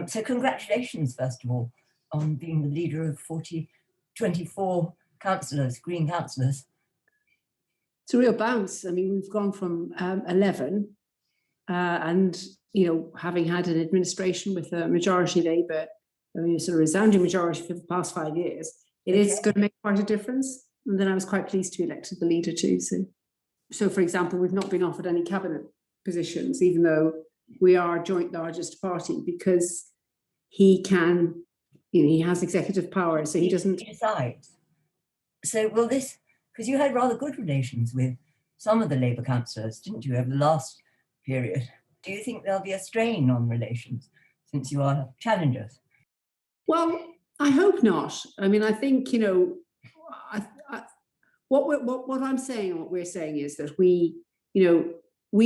So congratulations, first of all, on being the leader of 24 councillors, Green councillors. It's a real bounce. I mean, we've gone from 11 and, you know, having had an administration with a majority Labour, I mean, a sort of resounding majority for the past 5 years, it is going to make quite a difference. And then I was quite pleased to be elected the leader too. So for example, we've not been offered any cabinet positions, even though we are joint largest party, because he can, you know, he has executive power, so he doesn't decide. So will this, because you had rather good relations with some of the Labour councillors, didn't you, over the last period? Do you think there'll be a strain on relations since you are challengers? Well, I hope not. I mean, I think, you know, what I'm saying and what we're saying is that we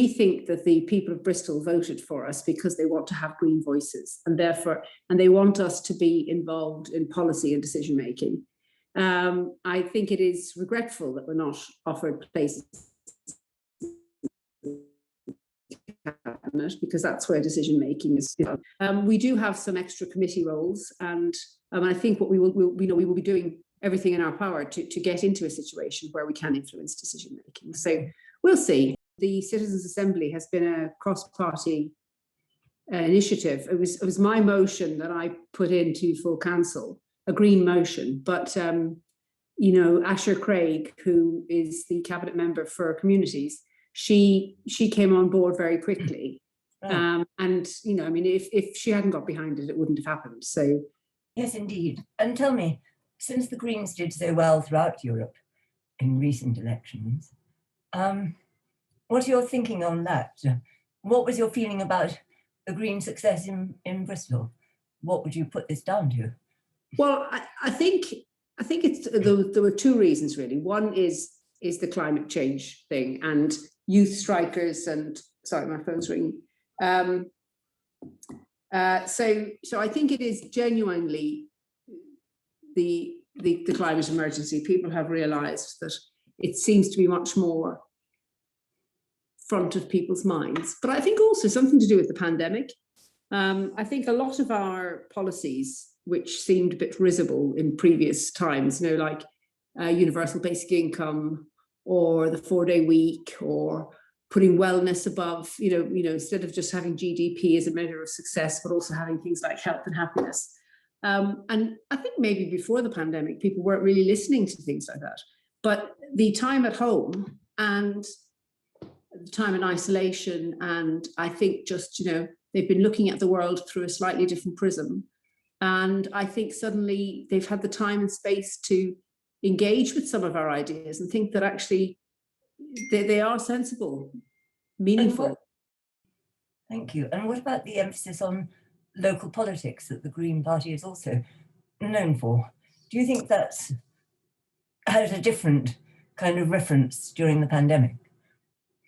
think that the people of Bristol voted for us because they want to have green voices, and therefore, and they want us to be involved in policy and decision making. I think it is regretful that we're not offered places cabinet, because that's where decision making is. We do have some extra committee roles, and I think what we will be doing everything in our power to get into a situation where we can influence decision making. So we'll see. The Citizens Assembly has been a cross-party initiative. It was my motion that I put into full council, a green motion, but you know, Asher Craig, who is the cabinet member for communities, she came on board very quickly. Right. And you know, I mean, if she hadn't got behind it, it wouldn't have happened. So yes, indeed. And tell me, since the Greens did so well throughout Europe in recent elections, what are your thinking on that? What was your feeling about the Green success in Bristol? What would you put this down to? Well, I think it's there were two reasons really. One is the climate change thing and youth strikers and sorry, my phone's ringing. So I think it is genuinely the climate emergency. People have realised that it seems to be much more front of people's minds, but I think also something to do with the pandemic. I think a lot of our policies, which seemed a bit risible in previous times, you know, like universal basic income or the 4-day week or putting wellness above, you know, instead of just having GDP as a measure of success, but also having things like health and happiness. And I think maybe before the pandemic, people weren't really listening to things like that. But the time at home and the time in isolation, and I think just, you know, they've been looking at the world through a slightly different prism. And I think suddenly they've had the time and space to engage with some of our ideas and think that actually they are sensible, meaningful. Thank you. And what about the emphasis on local politics that the Green Party is also known for? Do you think that's had a different kind of reference during the pandemic?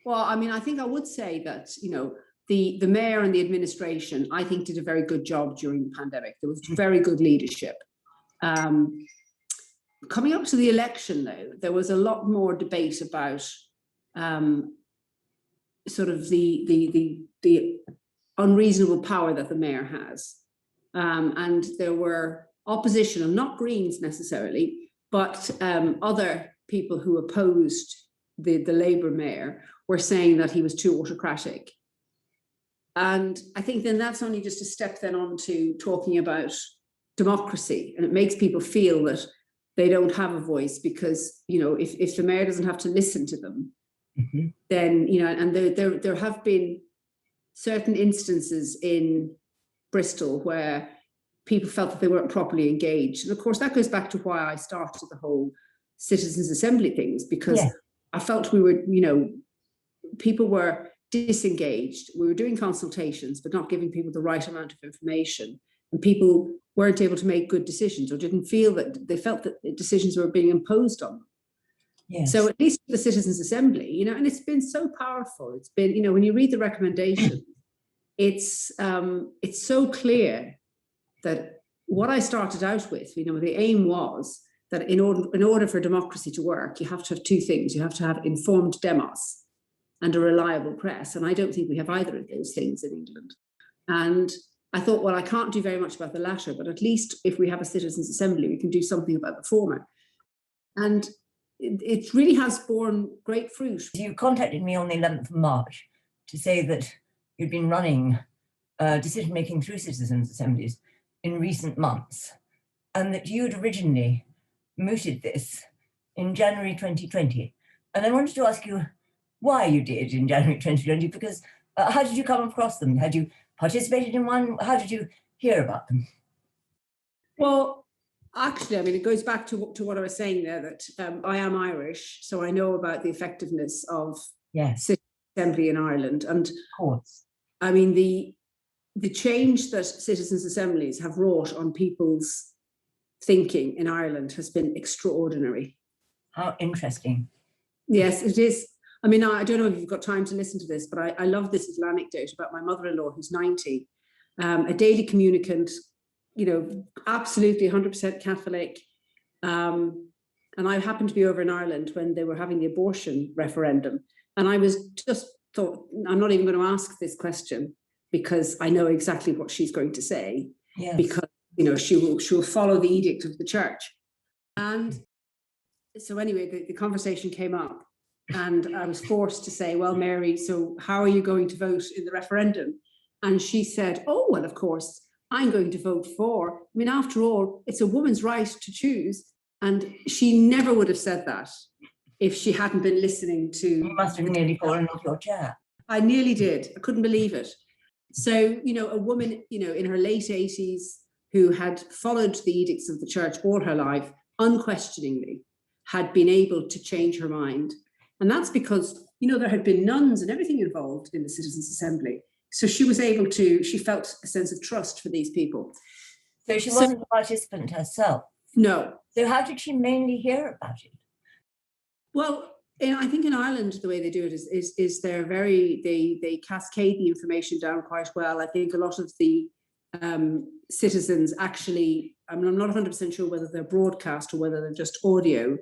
Well, I mean, I think I would say that, you know, the mayor and the administration, I think, did a very good job during the pandemic. There was very good leadership. Coming up to the election, though, there was a lot more debate about sort of the unreasonable power that the mayor has. And there were opposition, and not Greens necessarily, but other people who opposed the Labour mayor were saying that he was too autocratic. And I think then that's only just a step then on to talking about democracy, and it makes people feel that they don't have a voice because, you know, if the mayor doesn't have to listen to them, then, you know, and there have been certain instances in Bristol where people felt that they weren't properly engaged. And of course, that goes back to why I started the whole Citizens Assembly things, because I felt we were, you know, people were disengaged. We were doing consultations, but not giving people the right amount of information. And people weren't able to make good decisions, or didn't feel that they felt that decisions were being imposed on them. Yes. So at least the Citizens Assembly, you know, and it's been so powerful. It's been, you know, when you read the recommendations, it's so clear that what I started out with, you know, the aim was that in order for democracy to work, you have to have two things. You have to have informed demos and a reliable press. And I don't think we have either of those things in England. And I thought, well, I can't do very much about the latter, but at least if we have a citizens' assembly, we can do something about the former. And it really has borne great fruit. You contacted me on the 11th of March to say that you'd been running decision-making through citizens' assemblies in recent months, and that you'd originally mooted this in January 2020. And I wanted to ask you why you did in January 2020, because how did you come across them? Had you participated in one? How did you hear about them? Well, actually, I mean, it goes back to what I was saying there, that I am Irish, so I know about the effectiveness of citizen assembly in Ireland. And of course, I mean, the change that citizens' assemblies have wrought on people's thinking in Ireland has been extraordinary. How interesting. Yes, it is. I mean, I don't know if you've got time to listen to this, but I love this little anecdote about my mother-in-law, who's 90, a daily communicant, you know, absolutely 100% Catholic. And I happened to be over in Ireland when they were having the abortion referendum. And I was just thought, I'm not even going to ask this question because I know exactly what she's going to say. Yes. Because, you know, she will follow the edict of the church. And so anyway, the conversation came up. And I was forced to say, well, Mary, so how are you going to vote in the referendum? And she said, oh, well, of course, I'm going to vote for. I mean, after all, it's a woman's right to choose. And she never would have said that if she hadn't been listening to... You must have nearly fallen off your chair. I nearly did. I couldn't believe it. So, you know, a woman, you know, in her late 80s who had followed the edicts of the church all her life, unquestioningly, had been able to change her mind. And that's because, you know, there had been nuns and everything involved in the Citizens' Assembly. So she was able to, she felt a sense of trust for these people. So she wasn't a participant herself? No. So how did she mainly hear about it? Well, I think in Ireland, the way they do it is they're very, they cascade the information down quite well. I think a lot of the citizens actually, I mean, I'm not 100% sure whether they're broadcast or whether they're just audio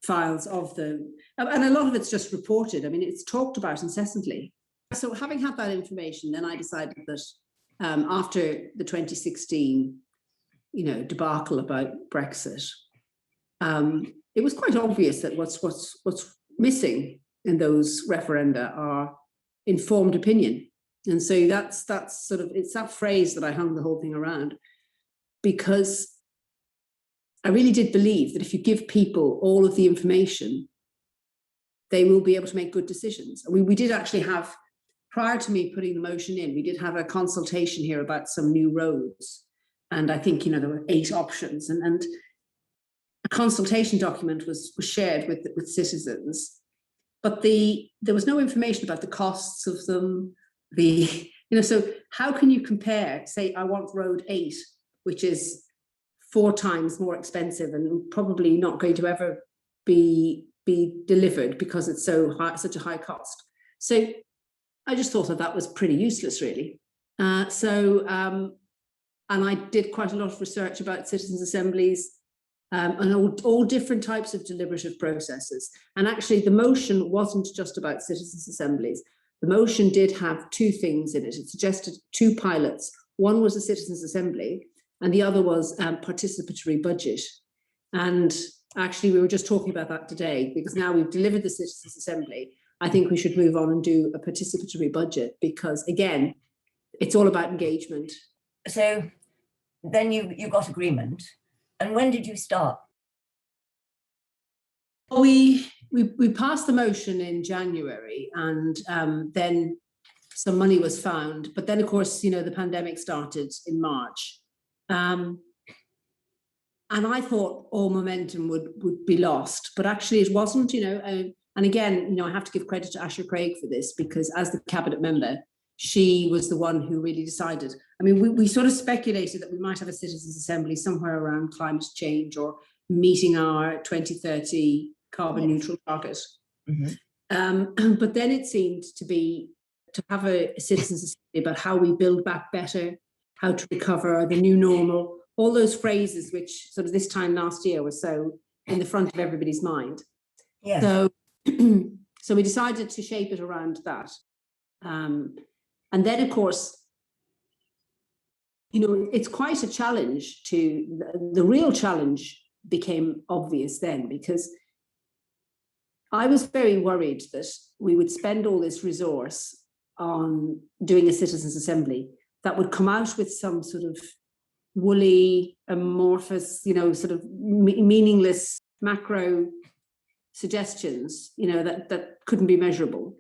files of them. And a lot of it's just reported. I mean, it's talked about incessantly. So having had that information, then I decided that after the 2016, you know, debacle about Brexit, it was quite obvious that what's missing in those referenda are informed opinion. And so that's sort of, it's that phrase that I hung the whole thing around, because I really did believe that if you give people all of the information, they will be able to make good decisions. We did actually have, prior to me putting the motion in, we did have a consultation here about some new roads. And I think, you know, there were 8 options, and a consultation document was shared with citizens, but there was no information about the costs of them. You know, so how can you compare, say, I want road 8, which is 4 times more expensive and probably not going to ever be delivered because it's so high, such a high cost. So I just thought that was pretty useless, really. And I did quite a lot of research about citizens' assemblies and all different types of deliberative processes. And actually, the motion wasn't just about citizens' assemblies. The motion did have 2 things in it. It suggested 2 pilots. One was a citizens' assembly, and the other was participatory budget. And actually, we were just talking about that today, because now we've delivered the citizens' assembly. I think we should move on and do a participatory budget, because again, it's all about engagement. So then you got agreement. And when did you start? We passed the motion in January, and then some money was found. But then, of course, you know, the pandemic started in March. And I thought all momentum would be lost, but actually it wasn't, you know. And again, you know, I have to give credit to Asher Craig for this, because as the cabinet member, she was the one who really decided. I mean, we sort of speculated that we might have a citizens' assembly somewhere around climate change or meeting our 2030 carbon neutral target. Mm-hmm. But then it seemed to have a citizens' assembly about how we build back better, how to recover, the new normal, all those phrases which sort of this time last year were so in the front of everybody's mind. Yeah. So we decided to shape it around that. And then, of course, you know, it's quite a challenge the real challenge became obvious then, because I was very worried that we would spend all this resource on doing a citizens' assembly that would come out with some sort of woolly, amorphous, you know, sort of meaningless macro suggestions, you know, that couldn't be measurable.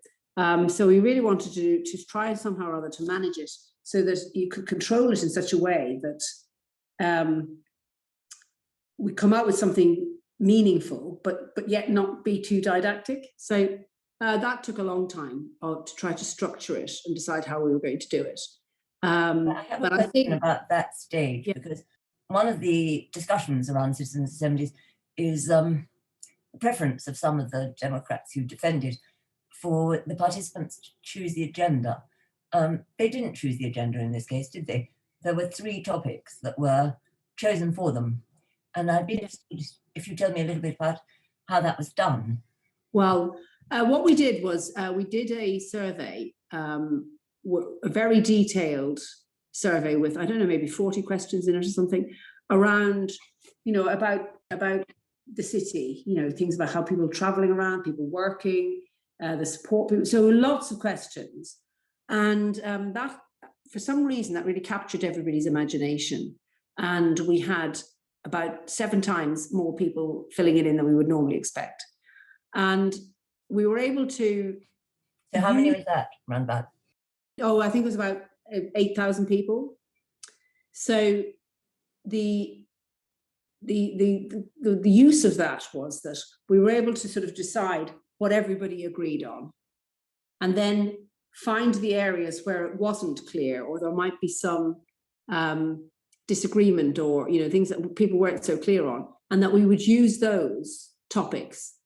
So we really wanted to try somehow or other to manage it so that you could control it in such a way that we come out with something meaningful, but yet not be too didactic. So that took a long time to try to structure it and decide how we were going to do it. I have a question about that stage, because one of the discussions around citizens' assemblies is the preference of some of the Democrats who defended for the participants to choose the agenda. They didn't choose the agenda in this case, did they? There were 3 topics that were chosen for them. And I'd be interested if you tell me a little bit about how that was done. Well, what we did was we did a survey, a very detailed survey with, I don't know, maybe 40 questions in it or something, around, you know, about the city, you know, things about how people are traveling around, people working, the support people. So lots of questions. And that, for some reason, that really captured everybody's imagination. And we had about 7 times more people filling it in than we would normally expect. And we were able to... So how many was that, round about? Oh, I think it was about 8,000 people. So the use of that was that we were able to sort of decide what everybody agreed on, and then find the areas where it wasn't clear, or there might be some disagreement, or, you know, things that people weren't so clear on, and that we would use those topics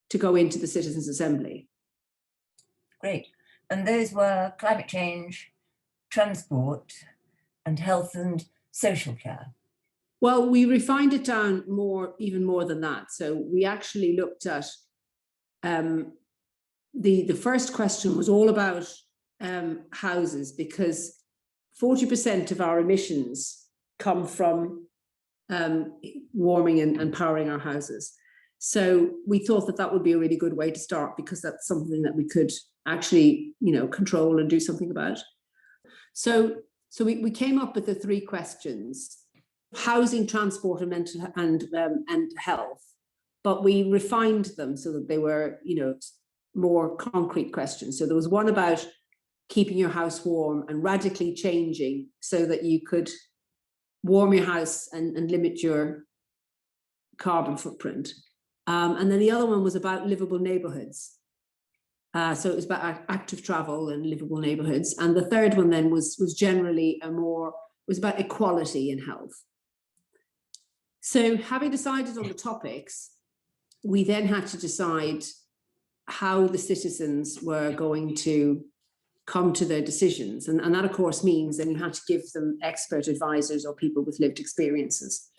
to go into the Citizens' Assembly. Great. And those were climate change, transport, and health and social care. Well, we refined it down even more than that. So we actually looked at the first question was all about houses, because 40% of our emissions come from warming and powering our houses. So we thought that would be a really good way to start, because that's something that we could actually, you know, control and do something about. So we came up with the 3 questions: housing, transport, and mental and health. But we refined them so that they were, you know, more concrete questions. So there was one about keeping your house warm and radically changing so that you could warm your house and limit your carbon footprint. And then the other one was about livable neighbourhoods. So it was about active travel and livable neighbourhoods. And the third one then was generally was about equality in health. So having decided on the topics, we then had to decide how the citizens were going to come to their decisions. And that, of course, means then you had to give them expert advisors or people with lived experiences.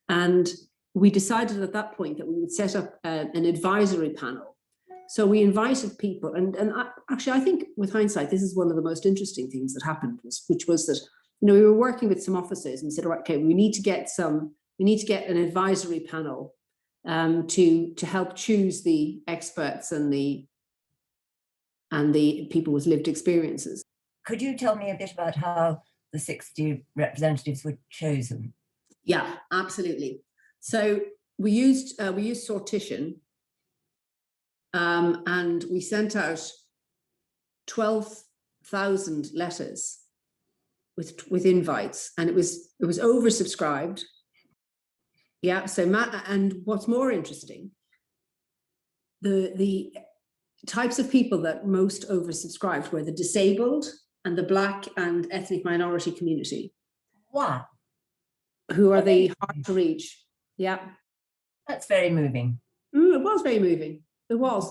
And we decided at that point that we would set up an advisory panel. So we invited people, and actually, I think with hindsight, this is one of the most interesting things that happened, which was that, you know, we were working with some officers and said, all right, okay, we need to get an advisory panel to help choose the experts and the people with lived experiences. Could you tell me a bit about how the 60 representatives were chosen? Yeah, absolutely. So we used sortition, and we sent out 12,000 letters with invites, and it was oversubscribed. Yeah. So and what's more interesting, the types of people that most oversubscribed were the disabled and the Black and ethnic minority community. Wow. Who are the hard to reach. Yeah. That's very moving. It was very moving. It was.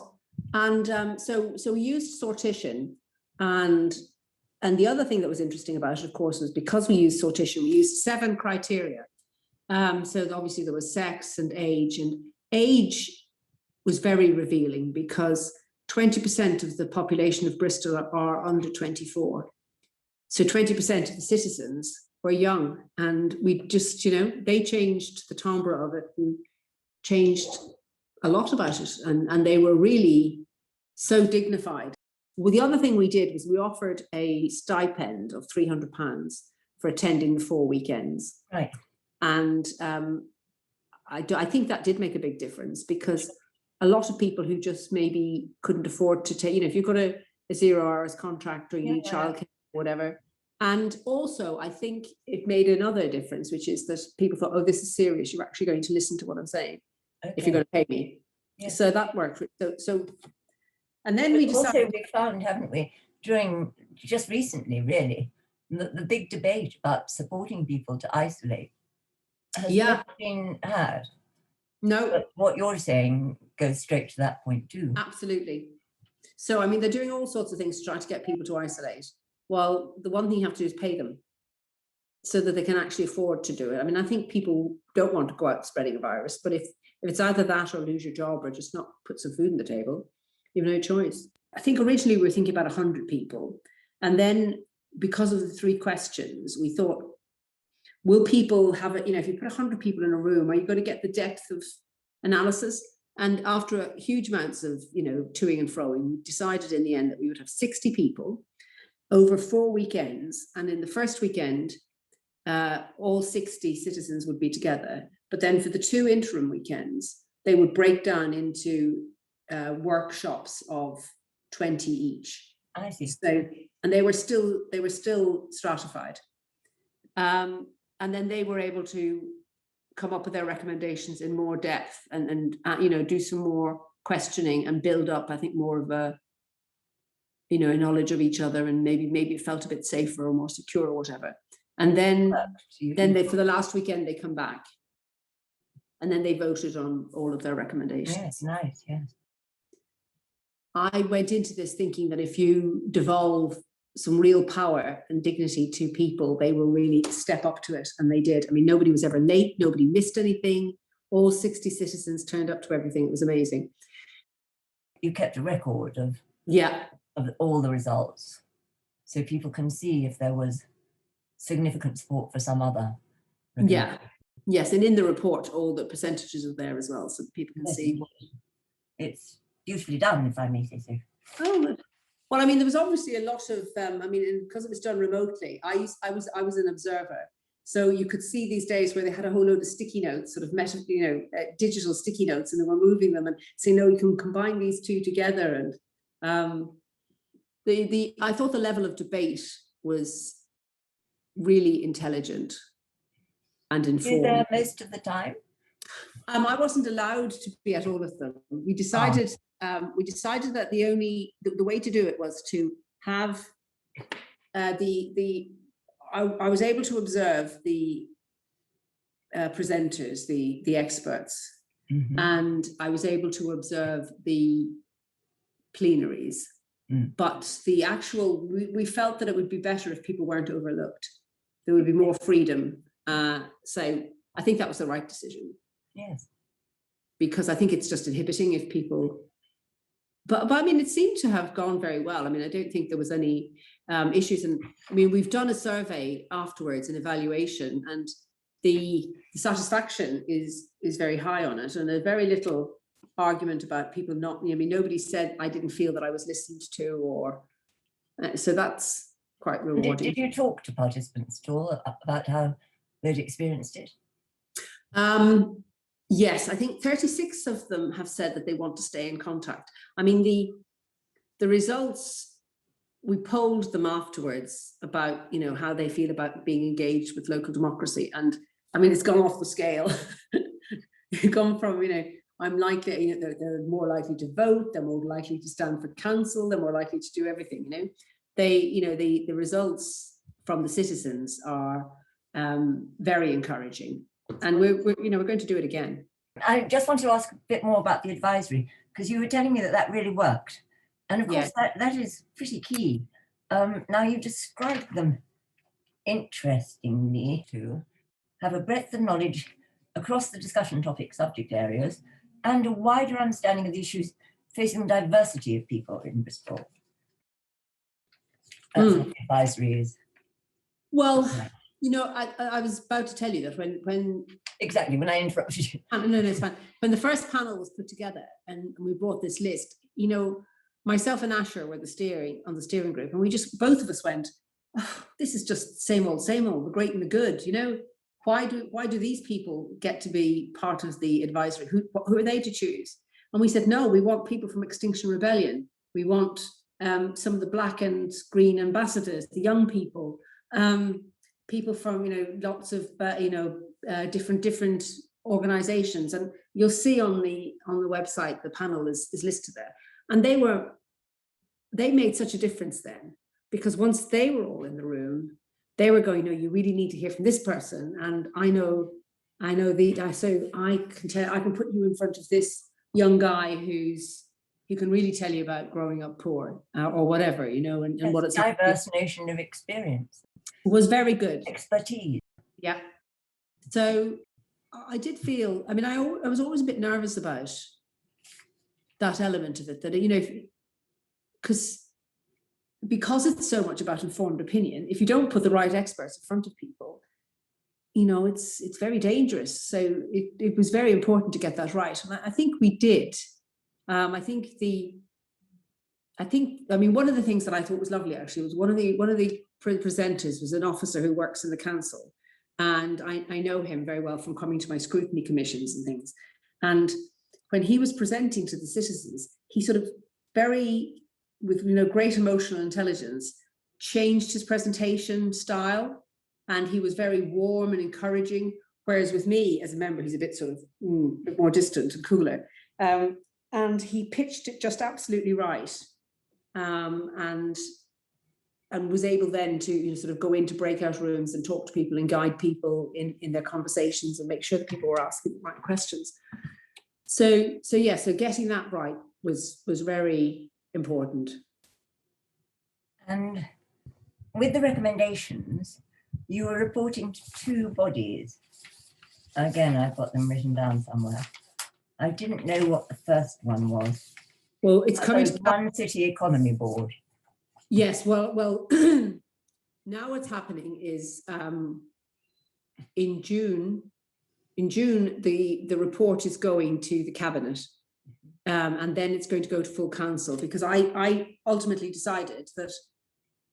And so we used sortition, and the other thing that was interesting about it, of course, was because we used sortition, we used 7 criteria. So obviously there was sex and age was very revealing, because 20% of the population of Bristol are under 24. So 20% of the citizens were young, and we just, they changed the timbre of it and changed a lot about it, and they were really so dignified. Well, the other thing we did was we offered a stipend of £300 for attending the 4 weekends. Right. And I think that did make a big difference, because a lot of people who just maybe couldn't afford to take, if you've got a 0 hours contract, or you need childcare or whatever. And also, I think it made another difference, which is that people thought, oh, this is serious. You're actually going to listen to what I'm saying if you're going to pay me. Yeah. So that worked. So and then we decided. Also, we found, haven't we, during just recently, really, the big debate about supporting people to isolate has not been had. No. But what you're saying goes straight to that point too. Absolutely. So, I mean, they're doing all sorts of things to try to get people to isolate. Well, the one thing you have to do is pay them so that they can actually afford to do it. I mean, I think people don't want to go out spreading a virus, but if it's either that or lose your job or just not put some food on the table, you have no choice. I think originally we were thinking about 100 people. And then because of the 3 questions, we thought, will people have it, if you put 100 people in a room, are you going to get the depth of analysis? And after huge amounts of, toing and froing, we decided in the end that we would have 60 people over 4 weekends. And in the first weekend, all 60 citizens would be together. But then for the 2 interim weekends, they would break down into workshops of 20 each. I see. So, and they were still stratified. And then they were able to come up with their recommendations in more depth and do some more questioning and build up, I think, more of a, a knowledge of each other, and maybe it felt a bit safer or more secure or whatever. And then they, for the last weekend, they come back. And then they voted on all of their recommendations. Yes, nice, yes. I went into this thinking that if you devolve some real power and dignity to people, they will really step up to it. And they did. I mean, nobody was ever late. Nobody missed anything. All 60 citizens turned up to everything. It was amazing. You kept a record of all the results, so people can see if there was significant support for some other. Yeah. Yes. And in the report, all the percentages are there as well, so people can see. It's beautifully done, if I may say so. Oh, well, I mean, there was obviously a lot of, because it was done remotely, I was an observer. So you could see these days where they had a whole load of sticky notes, sort of digital sticky notes, and they were moving them and saying, no, you can combine these 2 together. And I thought the level of debate was really intelligent and informed. You were there most of the time? I wasn't allowed to be at all of them. We decided that the way to do it was to have I was able to observe the presenters, the experts, and I was able to observe the plenaries. But the actual, we felt that it would be better if people weren't overlooked. There would be more freedom. So I think that was the right decision. Yes. Because I think it's just inhibiting if people, but I mean, it seemed to have gone very well. I mean, I don't think there was any issues. And I mean, we've done a survey afterwards, an evaluation, and the satisfaction is very high on it. And there's very little argument about people not, nobody said I didn't feel that I was listened to, or so that's quite rewarding. Did you talk to participants at all about how they'd experienced it? Yes, I think 36 of them have said that they want to stay in contact. I mean, the results, we polled them afterwards about, how they feel about being engaged with local democracy. And I mean, it's gone off the scale. It's gone from, I'm likely, they're more likely to vote, they're more likely to stand for council, they're more likely to do everything, the results from the citizens are very encouraging. And we're going to do it again. I just want to ask a bit more about the advisory, because you were telling me that really worked. And of course, that is pretty key. Now, you described them interestingly to have a breadth of knowledge across the discussion topic subject areas and a wider understanding of the issues facing the diversity of people in Bristol. That's what the advisory is. Well, You know, I was about to tell you that when Exactly, when I interrupted you. no, it's fine. When the first panel was put together and we brought this list, you know, myself and Asher were on the steering group, and we just, both of us went, oh, this is just same old, the great and the good, you know. Why do these people get to be part of the advisory? Who are they to choose? And we said, no, we want people from Extinction Rebellion. We want some of the black and green ambassadors, the young people, people from, you know, lots of, different organizations. And you'll see on the website, the panel is listed there. And they made such a difference then, because once they were all in the room, they were going, no, you really need to hear from this person. And so I can put you in front of this young guy who can really tell you about growing up poor or whatever, you know, and what it's like. Diverse notion of experience. Was very good. Expertise. Yeah. So I did feel, I mean, I was always a bit nervous about that element of it, that, you know, because it's so much about informed opinion, if you don't put the right experts in front of people, you know, it's very dangerous. So it was very important to get that right. And I think we did. I mean, one of the things that I thought was lovely actually was one of the presenters was an officer who works in the council. And I know him very well from coming to my scrutiny commissions and things. And when he was presenting to the citizens, he sort of with, you know, great emotional intelligence, changed his presentation style, and he was very warm and encouraging. Whereas with me as a member, he's a bit sort of a bit more distant and cooler. And he pitched it just absolutely right, and was able then to, you know, sort of go into breakout rooms and talk to people and guide people in their conversations and make sure that people were asking the right questions. So getting that right was very important. And with the recommendations, you were reporting to two bodies. Again, I've got them written down somewhere. I didn't know what the first one was. Well, it's coming to One City Economy Board. Yes, well, now what's happening is in June, the report is going to the cabinet, and then it's going to go to full council, because I ultimately decided that,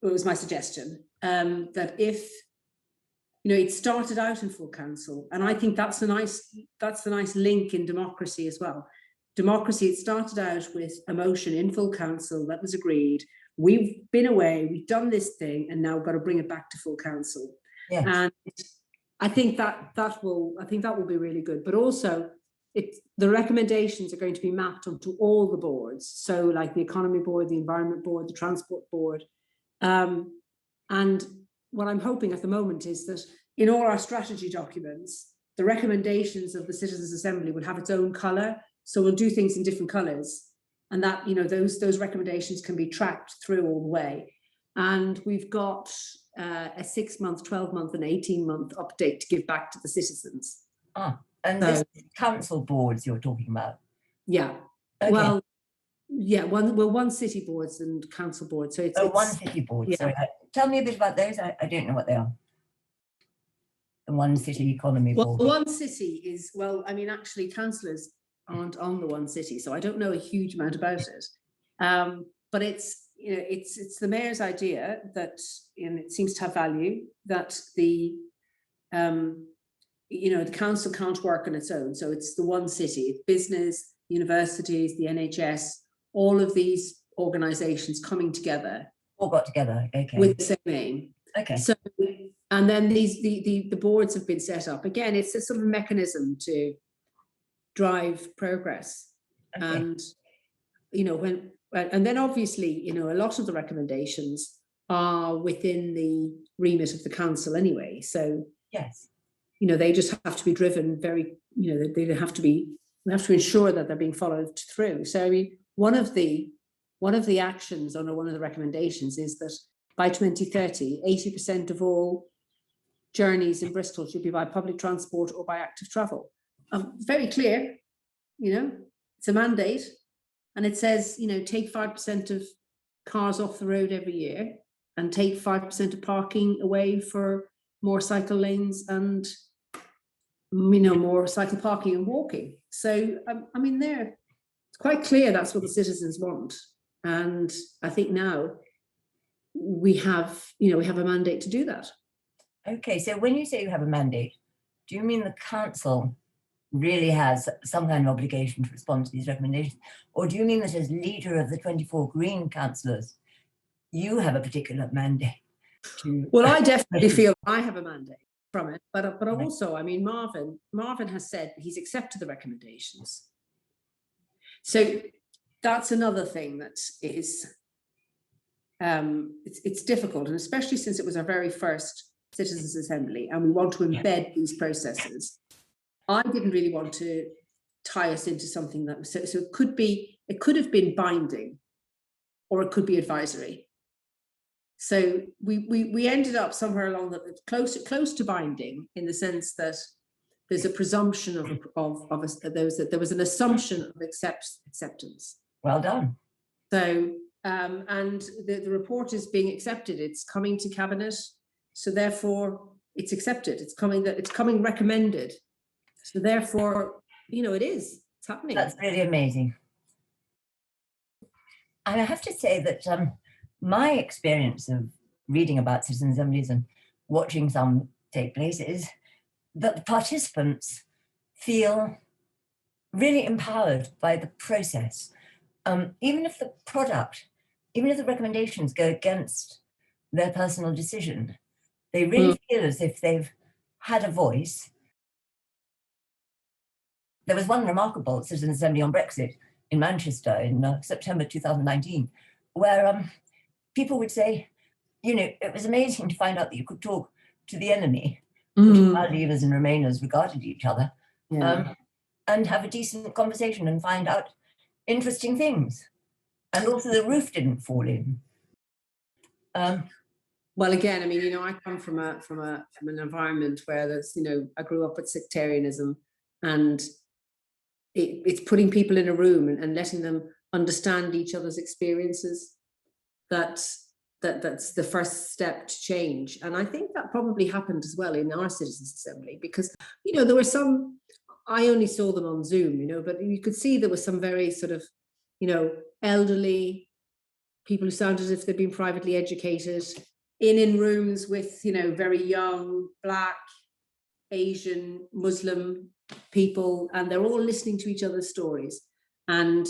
it was my suggestion, that if, you know, it started out in full council, and I think that's the nice link in democracy as well. Democracy, it started out with a motion in full council that was agreed. We've been away, we've done this thing, and now we've got to bring it back to full council. Yes. And I think that will be really good. But also, the recommendations are going to be mapped onto all the boards. So like the Economy Board, the Environment Board, the Transport Board. And what I'm hoping at the moment is that in all our strategy documents, the recommendations of the Citizens Assembly would have its own colour. So we'll do things in different colours. And that, you know, those recommendations can be tracked through all the way. And we've got a 6-month, 12-month and 18-month update to give back to the citizens. And so, this council boards you're talking about? Yeah. Okay. Well, yeah, one city boards and council boards. So it's one city board. Yeah. Sorry. Tell me a bit about those. I don't know what they are. The One City Economy Board. Well, One City is, well, I mean, actually councillors aren't on the One City, so I don't know a huge amount about it. But it's, you know, it's the mayor's idea that, and it seems to have value, that the you know, the council can't work on its own. So it's the One City, business, universities, the NHS, all of these organisations coming together. All got together, okay. With the same aim. Okay. So, and then the boards have been set up. Again, it's a sort of mechanism to drive progress. Okay. And, you know, and then obviously, you know, a lot of the recommendations are within the remit of the council anyway. So, yes, you know, they just have to be driven very, you know, we have to ensure that they're being followed through. So, I mean, one of the actions under one of the recommendations is that by 2030, 80% of all journeys in Bristol should be by public transport or by active travel. Very clear, you know, it's a mandate, and it says, you know, take 5% of cars off the road every year and take 5% of parking away for more cycle lanes and, you know, more cycle parking and walking. So, I mean, it's quite clear that's what the citizens want. And I think now we have, you know, we have a mandate to do that. Okay, so when you say you have a mandate, do you mean the council really has some kind of obligation to respond to these recommendations? Or do you mean that as leader of the 24 Green councillors, you have a particular mandate to... Well, I definitely feel I have a mandate from it, but also, I mean, Marvin has said he's accepted the recommendations. So that's another thing that is, it's difficult, and especially since it was our very first Citizens Assembly and we want to embed these processes. I didn't really want to tie us into something that was, so it could have been binding, or it could be advisory. So we ended up somewhere along the close to binding, in the sense that there's a presumption there was an assumption of acceptance. Well done. So and the report is being accepted. It's coming to cabinet, so therefore it's accepted. It's coming recommended. So therefore, you know, it's happening. That's really amazing. And I have to say that my experience of reading about citizen assemblies and watching some take place is that the participants feel really empowered by the process. Even if the product, even if the recommendations go against their personal decision, they really feel as if they've had a voice. There was one remarkable citizen assembly on Brexit in Manchester in September 2019, where people would say, you know, it was amazing to find out that you could talk to the enemy, which is how Leavers and Remainers regarded each other, and have a decent conversation and find out interesting things. And also the roof didn't fall in. Well, again, I mean, you know, I come from an environment where there's, you know, I grew up with sectarianism, and it's putting people in a room and letting them understand each other's experiences. That's the first step to change. And I think that probably happened as well in our Citizens Assembly, because, you know, there were some, I only saw them on Zoom, you know, but you could see there was some very sort of, you know, elderly people who sounded as if they'd been privately educated, in rooms with, you know, very young, Black, Asian, Muslim people, and they're all listening to each other's stories. And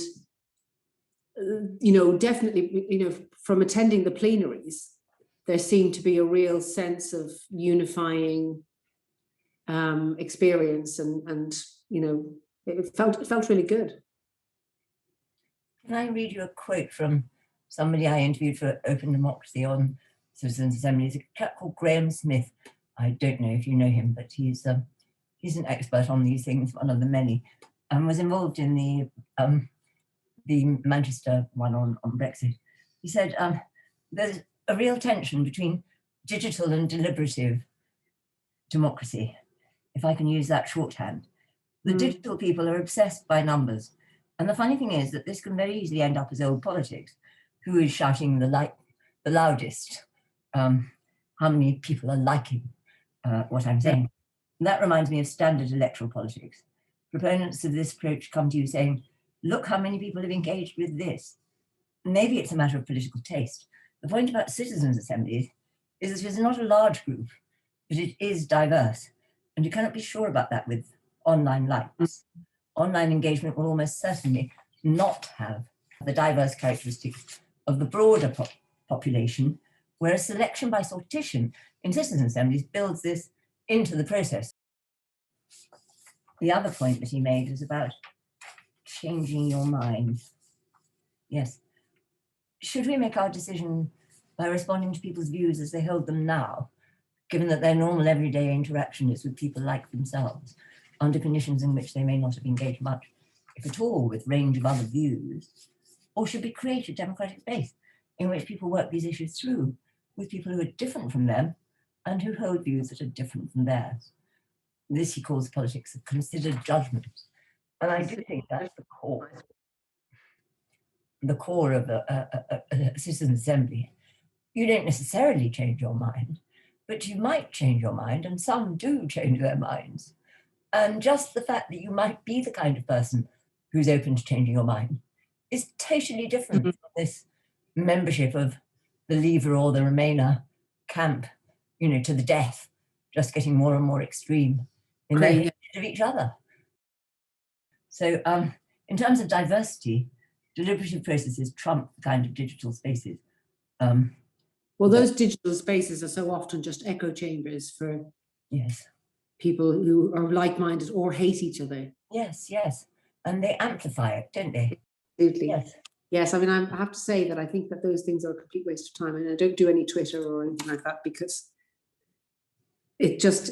you know, definitely, you know, from attending the plenaries, there seemed to be a real sense of unifying experience, and you know, it felt really good. Can I read you a quote from somebody I interviewed for Open Democracy on Citizens Assemblies? A chap called Graham Smith. I don't know if you know him, but he's an expert on these things, one of the many, and was involved in the Manchester one on Brexit. He said, there's a real tension between digital and deliberative democracy, if I can use that shorthand. The digital people are obsessed by numbers. And the funny thing is that this can very easily end up as old politics. Who is shouting the loudest? How many people are liking what I'm saying? And that reminds me of standard electoral politics. Proponents of this approach come to you saying, look how many people have engaged with this. Maybe it's a matter of political taste. The point about citizens' assemblies is that it's not a large group, but it is diverse. And you cannot be sure about that with online likes. Online engagement will almost certainly not have the diverse characteristics of the broader population, whereas selection by sortition in citizen assemblies builds this into the process. The other point that he made is about changing your mind. Yes. Should we make our decision by responding to people's views as they hold them now, given that their normal everyday interaction is with people like themselves, under conditions in which they may not have engaged much, if at all, with range of other views? Or should we create a democratic space in which people work these issues through with people who are different from them and who hold views that are different from theirs? This he calls politics of considered judgment. And I do think that's the core of a citizen assembly. You don't necessarily change your mind, but you might change your mind, and some do change their minds. And just the fact that you might be the kind of person who's open to changing your mind is totally different from this membership of the Leaver or the Remainer camp, you know, to the death, just getting more and more extreme in their hatred of each other. So in terms of diversity, deliberative processes trump the kind of digital spaces. Well, those digital spaces are so often just echo chambers for people who are like-minded or hate each other. Yes, yes. And they amplify it, don't they? Absolutely. Yes. Yes, I mean, I have to say that I think that those things are a complete waste of time. And I don't do any Twitter or anything like that because it's just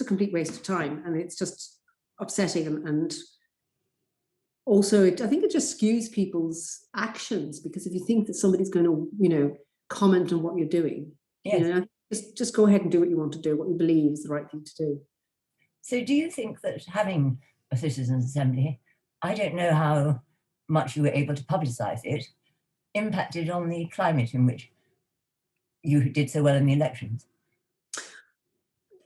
a complete waste of time, and it's just upsetting, and also I think it just skews people's actions, because if you think that somebody's going to, you know, comment on what you're doing, you know, just go ahead and do what you want to do, what you believe is the right thing to do. So do you think that having a citizens' assembly, I don't know how much you were able to publicise it, impacted on the climate in which you did so well in the elections?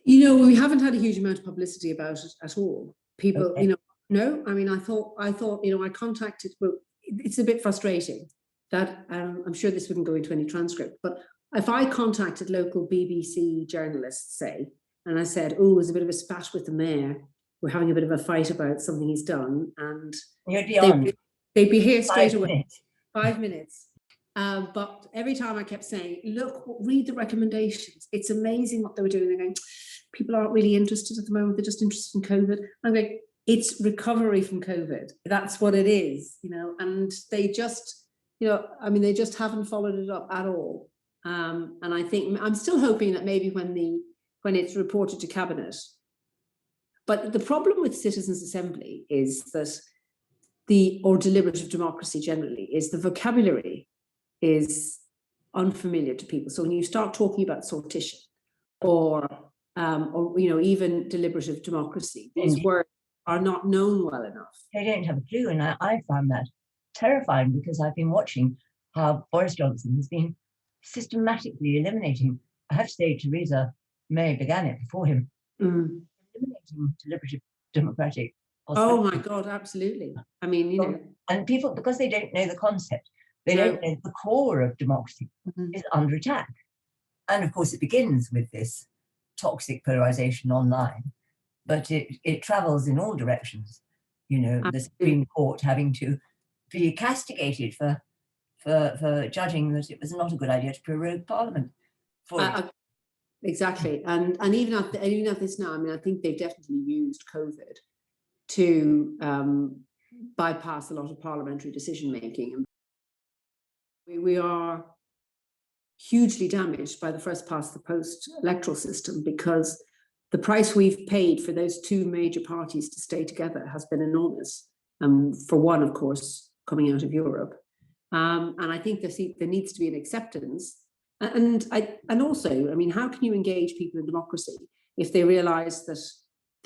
You know, we haven't had a huge amount of publicity about it at all. People, Okay. you know, no, I mean, I thought, you know, I contacted, well, it's a bit frustrating that I'm sure this wouldn't go into any transcript, but if I contacted local BBC journalists, say, and I said, oh, there's a bit of a spat with the mayor, we're having a bit of a fight about something he's done, and they'd be here straight away. 5 minutes. But every time I kept saying, look, read the recommendations. It's amazing what they were doing. They're going, people aren't really interested at the moment. They're just interested in COVID. I'm going, it's recovery from COVID. That's what it is, you know, and they just, you know, I mean, they just haven't followed it up at all. And I think, I'm still hoping that maybe when it's reported to Cabinet. But the problem with Citizens' Assembly is that or deliberative democracy generally, is the vocabulary is unfamiliar to people. So when you start talking about sortition or you know, even deliberative democracy, these words are not known well enough. They don't have a clue, and I found that terrifying, because I've been watching how Boris Johnson has been systematically eliminating, I have to say Theresa May began it before him, eliminating deliberative democratic. Oh my God, absolutely. I mean, you know. And people, because they don't know the concept, they don't know the core of democracy is under attack. And of course, it begins with this toxic polarization online, but it travels in all directions. You know, the Supreme Court having to be castigated for judging that it was not a good idea to prorogue Parliament. Exactly, and even at this now, I mean, I think they've definitely used COVID to bypass a lot of parliamentary decision making. We are hugely damaged by the first past the post electoral system, because the price we've paid for those two major parties to stay together has been enormous. For one, of course, coming out of Europe, and I think there needs to be an acceptance. And also, I mean, how can you engage people in democracy if they realise that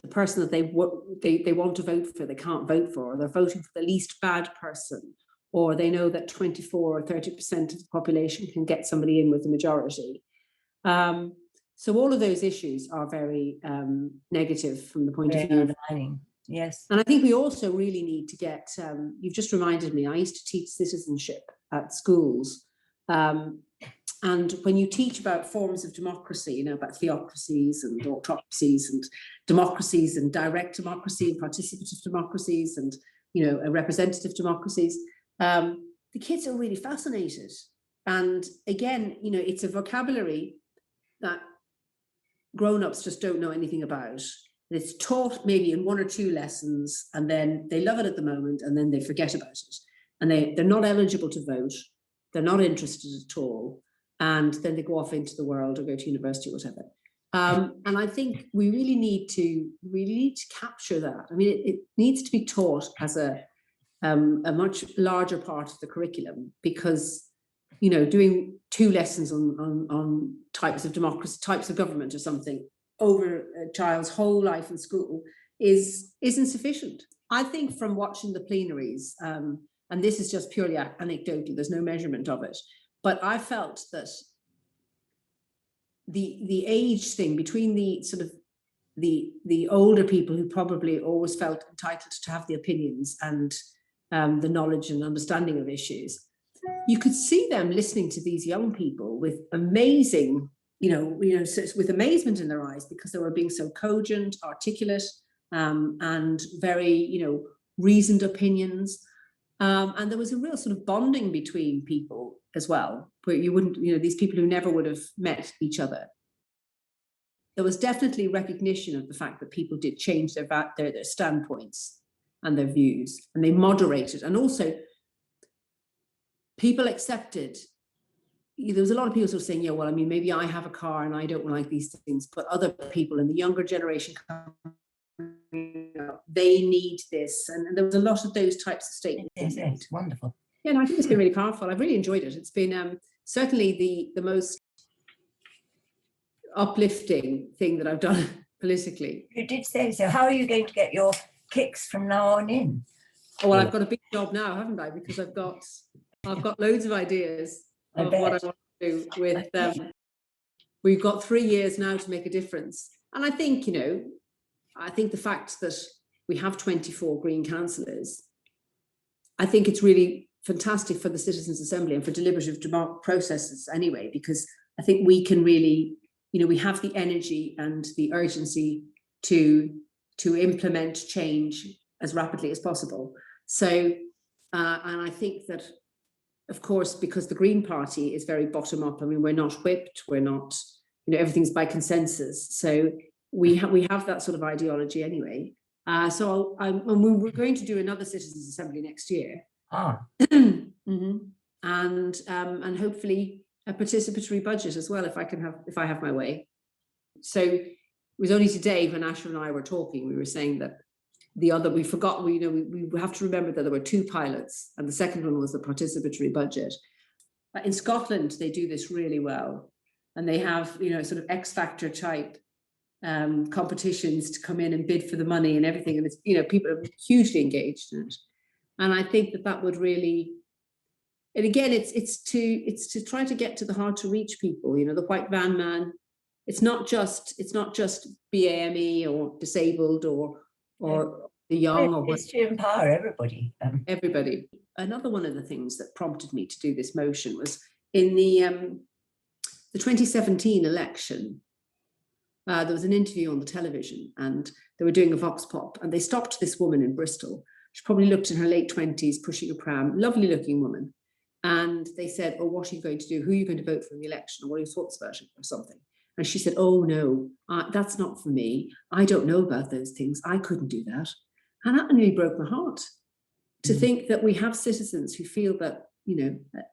the person that they want to vote for, they can't vote for, or they're voting for the least bad person, or they know that 24 or 30% of the population can get somebody in with the majority. So all of those issues are very negative from the point of view of undermining. Yes. And I think we also really need to get, you've just reminded me, I used to teach citizenship at schools. And when you teach about forms of democracy, you know, about theocracies and autocracies and democracies and direct democracy and participative democracies and, you know, representative democracies, the kids are really fascinated. And again, you know, it's a vocabulary that grown-ups just don't know anything about. It's taught maybe in 1 or 2 lessons, and then they love it at the moment, and then they forget about it. And they're not eligible to vote. They're not interested at all. And then they go off into the world or go to university or whatever. And I think we really need to capture that. I mean, it needs to be taught as a much larger part of the curriculum, because, you know, doing 2 lessons on types of democracy, types of government or something over a child's whole life in school isn't sufficient. I think from watching the plenaries, and this is just purely anecdotal, there's no measurement of it, but I felt that the age thing between the sort of the older people who probably always felt entitled to have the opinions and the knowledge and understanding of issues, you could see them listening to these young people with amazing, with amazement in their eyes, because they were being so cogent, articulate, and very, reasoned opinions. And there was a real sort of bonding between people as well, where you wouldn't, these people who never would have met each other. There was definitely recognition of the fact that people did change their standpoints and their views, and they moderated. And also, people accepted. There was a lot of people sort of saying, yeah, well, I mean, maybe I have a car and I don't like these things, but other people in the younger generation, they need this. And there was a lot of those types of statements. Yes, wonderful. Yeah, no, I think it's been really powerful. I've really enjoyed it. It's been certainly the most uplifting thing that I've done politically. You did say so. How are you going to get your kicks from now on in? Oh, well, I've got a big job now, haven't I? Because I've got loads of ideas of what I want to do with them. We've got 3 years now to make a difference. And I think, I think the fact that we have 24 Green councillors, I think it's really fantastic for the Citizens Assembly and for deliberative processes anyway, because I think we can really, we have the energy and the urgency to implement change as rapidly as possible. So, and I think that, of course, because the Green Party is very bottom up, I mean, we're not whipped, we're not, everything's by consensus. So we have that sort of ideology anyway. So we're going to do another Citizens Assembly next year. Mm-hmm. And hopefully a participatory budget as well, if I have my way. So it was only today when Asher and I were talking, we were saying that we forgot, we have to remember that there were 2 pilots, and the second one was the participatory budget. But in Scotland, they do this really well, and they have, sort of X Factor type competitions to come in and bid for the money and everything, and it's, people are hugely engaged in it. And I think that would really, and again, it's to try to get to the hard to reach people, the white van man. It's not just BAME or disabled or the young, or it's to empower everybody. Everybody. Another one of the things that prompted me to do this motion was in the 2017 election. There was an interview on the television, and they were doing a vox pop, and they stopped this woman in Bristol. She probably looked in her late 20s, pushing a pram, lovely looking woman. And they said, "Oh, what are you going to do? Who are you going to vote for in the election? Or what are your thoughts about it?" or something. And she said, "Oh no, that's not for me. I don't know about those things. I couldn't do that." And that really broke my heart, to think that we have citizens who feel that,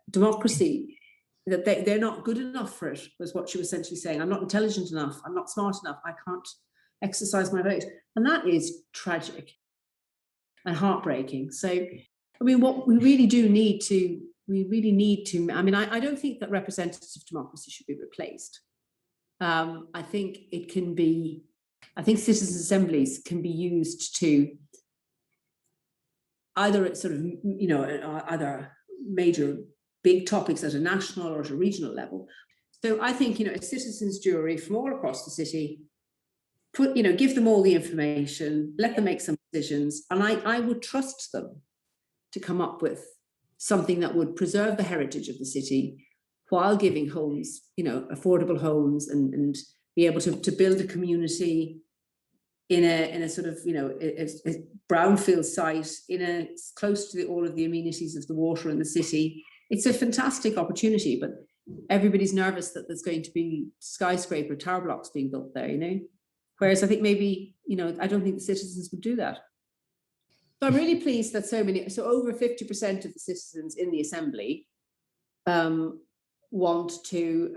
democracy, that they're not good enough for it, was what she was essentially saying. I'm not intelligent enough. I'm not smart enough. I can't exercise my vote. And that is tragic and heartbreaking. So, I mean, what we really need to, I mean, I don't think that representative democracy should be replaced. I think it can be, I think citizens' assemblies can be used to either sort of, either major big topics at a national or at a regional level. So I think, a citizens' jury from all across the city, give them all the information, let them make some decisions, and I would trust them to come up with something that would preserve the heritage of the city while giving homes, affordable homes, and be able to build a community in a sort of, a brownfield site, close to all of the amenities of the water in the city. It's a fantastic opportunity, but everybody's nervous that there's going to be skyscraper tower blocks being built there, Whereas I think maybe, I don't think the citizens would do that. So I'm really pleased that so over 50% of the citizens in the Assembly want to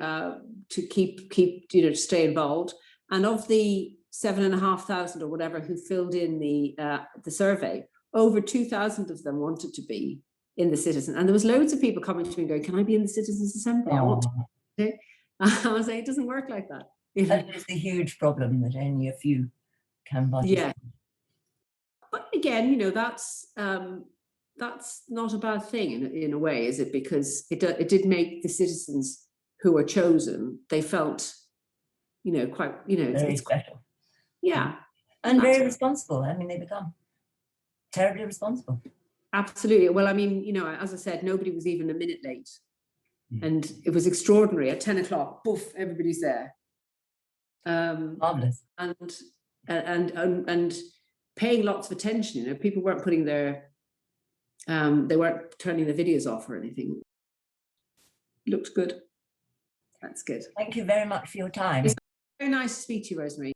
keep to stay involved. And of the 7,500 or whatever who filled in the survey, over 2,000 of them wanted to be in the citizen. And there was loads of people coming to me going, "Can I be in the Citizens Assembly?" I want to. I was saying, it doesn't work like that. That is the huge problem, that only a few can participate. Yeah. But again, that's not a bad thing in a way, is it? Because it did make the citizens who were chosen, they felt you know, quite, you know, Very it's special. yeah. And very responsible. I mean, they become terribly responsible. Absolutely. Well, I mean, you know, as I said, nobody was even a minute late. Mm. And it was extraordinary. At 10 o'clock, poof, everybody's there. Marvelous. And paying lots of attention. You know, people weren't putting their, they weren't turning the videos off or anything. It looked good. That's good. Thank you very much for your time. It's very nice to speak to you, Rosemary.